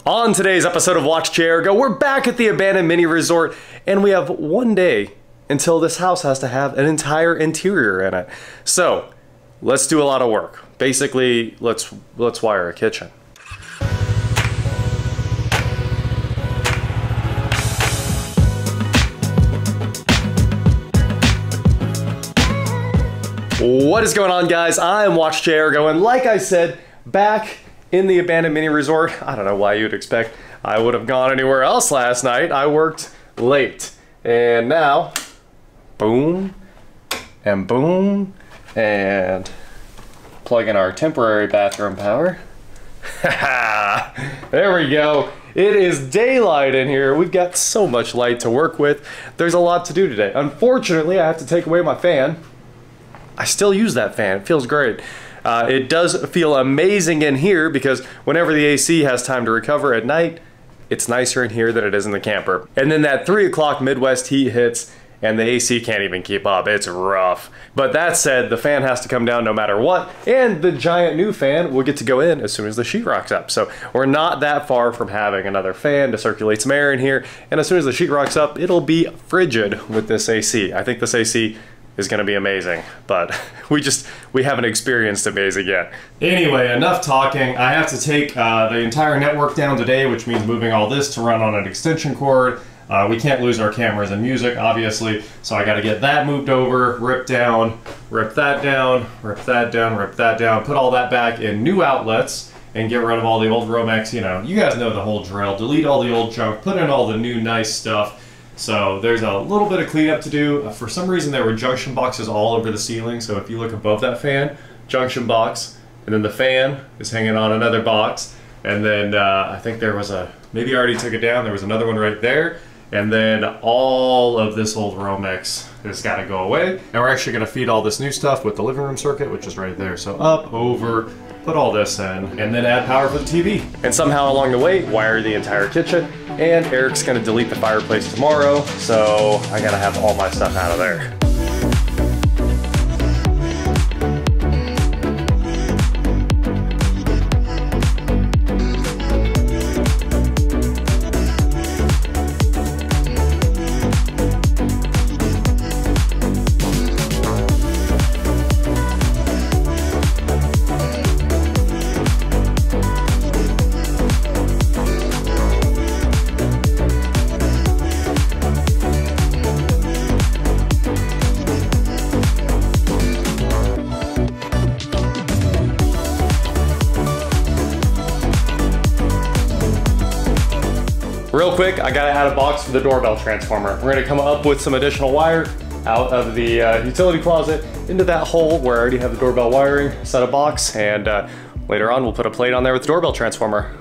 On today's episode of WatchJRGo, we're back at the abandoned mini resort, and we have one day until this house has to have an entire interior in it. So, let's do a lot of work. Basically, let's wire a kitchen. What is going on, guys? I'm WatchJRGo, and like I said, back in the abandoned mini resort. I don't know why you'd expect I would have gone anywhere else last night. I worked late. And now, boom, and boom, and plug in our temporary bathroom power. There we go. It is daylight in here. We've got so much light to work with. There's a lot to do today. Unfortunately, I have to take away my fan. I still use that fan. It feels great. It does feel amazing in here because whenever the AC has time to recover at night, it's nicer in here than it is in the camper. And then that 3 o'clock Midwest heat hits and the AC can't even keep up. It's rough. But that said, the fan has to come down no matter what, and the giant new fan will get to go in as soon as the sheetrock's up. So we're not that far from having another fan to circulate some air in here, and as soon as the sheetrock's up, it'll be frigid with this AC. I think this AC is gonna be amazing, but we haven't experienced amazing yet. Anyway, enough talking. I have to take the entire network down today, which means moving all this to run on an extension cord. We can't lose our cameras and music, obviously, so I gotta get that moved over, rip down, rip that down, rip that down, rip that down, put all that back in new outlets, and get rid of all the old Romex, you know. You guys know the whole drill. Delete all the old junk, put in all the new nice stuff. So there's a little bit of cleanup to do. For some reason there were junction boxes all over the ceiling, so if you look above that fan, junction box, and then the fan is hanging on another box, and then I think there was maybe I already took it down, there was another one right there, and then all of this old Romex has got to go away. And we're actually going to feed all this new stuff with the living room circuit, which is right there. So up, over, put all this in, and then add power for the TV. And somehow along the way, wire the entire kitchen. And Eric's gonna delete the fireplace tomorrow, so I gotta have all my stuff out of there. Real quick, I gotta add a box for the doorbell transformer. We're gonna come up with some additional wire out of the utility closet into that hole where I already have the doorbell wiring, set a box, and later on we'll put a plate on there with the doorbell transformer.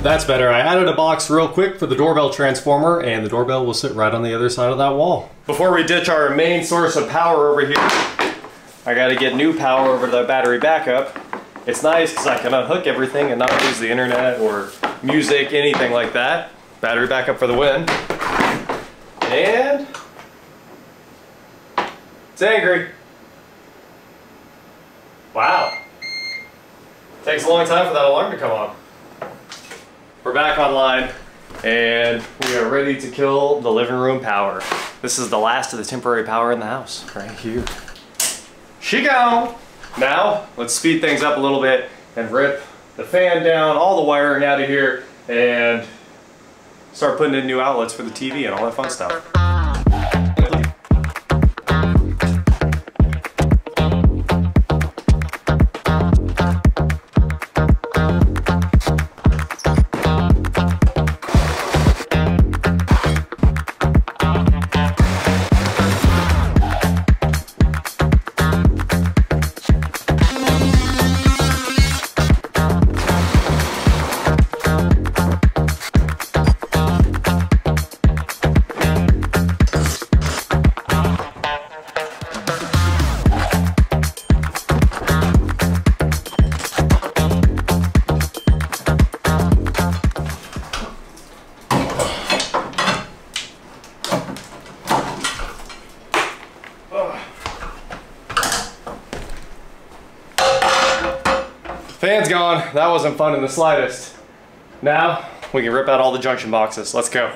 That's better. I added a box real quick for the doorbell transformer, and the doorbell will sit right on the other side of that wall. Before we ditch our main source of power over here, I gotta get new power over to the battery backup. It's nice because I can unhook everything and not lose the internet or music, anything like that. Battery backup for the win. And it's angry. Wow. Takes a long time for that alarm to come on. We're back online, and we are ready to kill the living room power. This is the last of the temporary power in the house, right here. She gone! Now, let's speed things up a little bit and rip the fan down, all the wiring out of here, and start putting in new outlets for the TV and all that fun stuff. Fan's gone. That wasn't fun in the slightest. Now, we can rip out all the junction boxes. Let's go.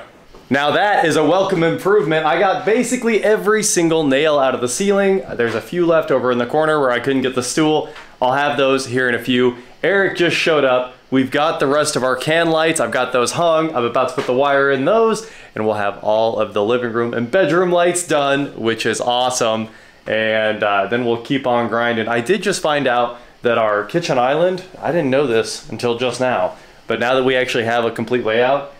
Now that is a welcome improvement. I got basically every single nail out of the ceiling. There's a few left over in the corner where I couldn't get the stool. I'll have those here in a few. Eric just showed up. We've got the rest of our can lights. I've got those hung. I'm about to put the wire in those, and we'll have all of the living room and bedroom lights done, which is awesome. And then we'll keep on grinding. I did just find out that our kitchen island, I didn't know this until just now, but now that we actually have a complete layout,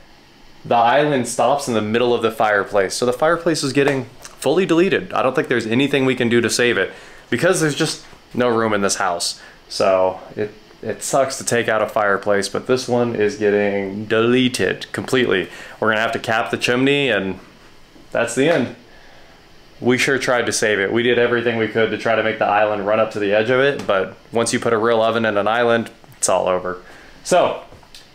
the island stops in the middle of the fireplace. So the fireplace is getting fully deleted. I don't think there's anything we can do to save it because there's just no room in this house. So it sucks to take out a fireplace, but this one is getting deleted completely. We're gonna have to cap the chimney and that's the end. We sure tried to save it. We did everything we could to try to make the island run up to the edge of it, but once you put a real oven in an island, it's all over. So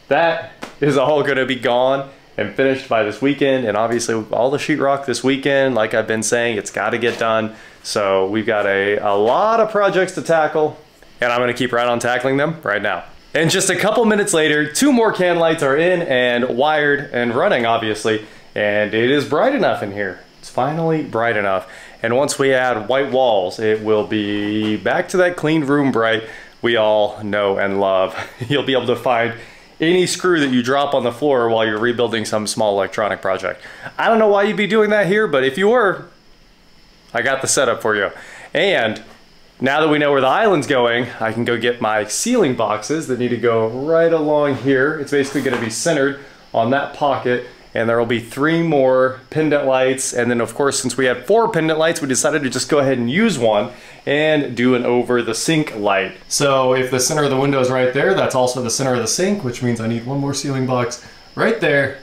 that is all gonna be gone and finished by this weekend, and obviously all the sheetrock this weekend, like I've been saying, it's got to get done. So we've got a lot of projects to tackle, and I'm going to keep right on tackling them right now. And just a couple minutes later, 2 more can lights are in and wired and running, obviously, and it is bright enough in here. It's finally bright enough, and once we add white walls, it will be back to that clean room bright we all know and love. You'll be able to find any screw that you drop on the floor while you're rebuilding some small electronic project. I don't know why you'd be doing that here, but if you were, I got the setup for you. And now that we know where the island's going, I can go get my ceiling boxes that need to go right along here. It's basically gonna be centered on that pocket, and there will be 3 more pendant lights. And then of course, since we had 4 pendant lights, we decided to just go ahead and use one and do an over the sink light. So if the center of the window is right there, that's also the center of the sink, which means I need 1 more ceiling box right there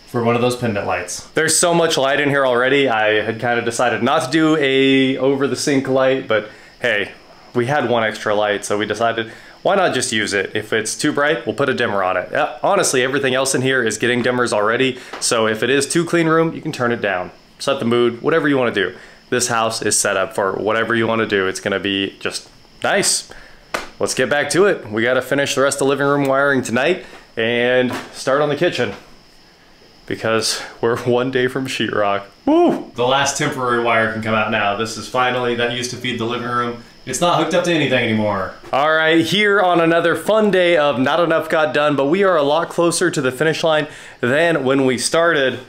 for one of those pendant lights. There's so much light in here already. I had kind of decided not to do a over the sink light, but hey, we had 1 extra light, so we decided, why not just use it? If it's too bright, we'll put a dimmer on it. Honestly, everything else in here is getting dimmers already, so if it is too clean room, you can turn it down. Set the mood, whatever you want to do. This house is set up for whatever you want to do. It's going to be just nice. Let's get back to it. We got to finish the rest of the living room wiring tonight and start on the kitchen because we're 1 day from sheetrock. Woo! The last temporary wire can come out now. This is finally, that used to feed the living room. It's not hooked up to anything anymore. All right, here on another fun day of not enough got done, but we are a lot closer to the finish line than when we started.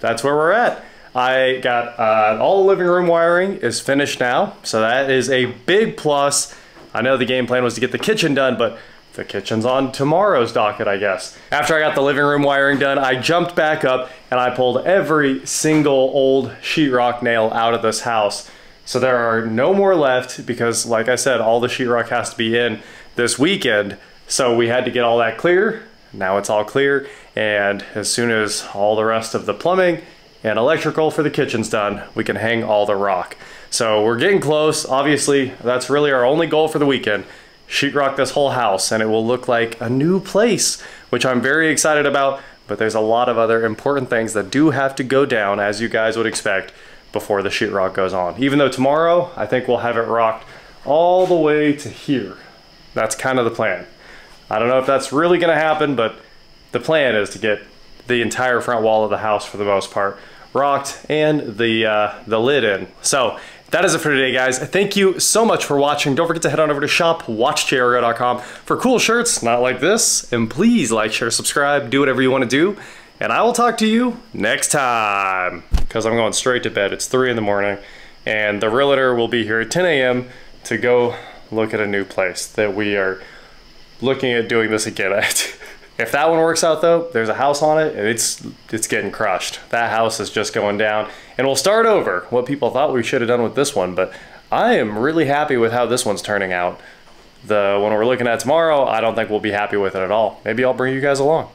That's where we're at. I got all the living room wiring is finished now, so that is a big plus. I know the game plan was to get the kitchen done, but the kitchen's on tomorrow's docket, I guess. After I got the living room wiring done, I jumped back up and I pulled every single old sheetrock nail out of this house. So there are no more left because, like I said, all the sheetrock has to be in this weekend. So we had to get all that clear. Now it's all clear, and as soon as all the rest of the plumbing and electrical for the kitchen's done, we can hang all the rock. So we're getting close. Obviously, that's really our only goal for the weekend. Sheetrock this whole house, and it will look like a new place, which I'm very excited about, but there's a lot of other important things that do have to go down, as you guys would expect, before the sheetrock goes on. Even though tomorrow, I think we'll have it rocked all the way to here. That's kind of the plan. I don't know if that's really gonna happen, but the plan is to get the entire front wall of the house, for the most part, rocked and the lid in. So that is it for today, guys. Thank you so much for watching. Don't forget to head on over to shop.WatchJRGo.com for cool shirts, not like this. And please like, share, subscribe, do whatever you want to do. And I will talk to you next time. Because I'm going straight to bed. It's 3 in the morning. And the realtor will be here at 10 a.m. to go look at a new place that we are looking at doing this again at. If that one works out though, there's a house on it and it's getting crushed. That house is just going down, and we'll start over what people thought we should have done with this one, but I am really happy with how this one's turning out. The one we're looking at tomorrow, I don't think we'll be happy with it at all. Maybe I'll bring you guys along.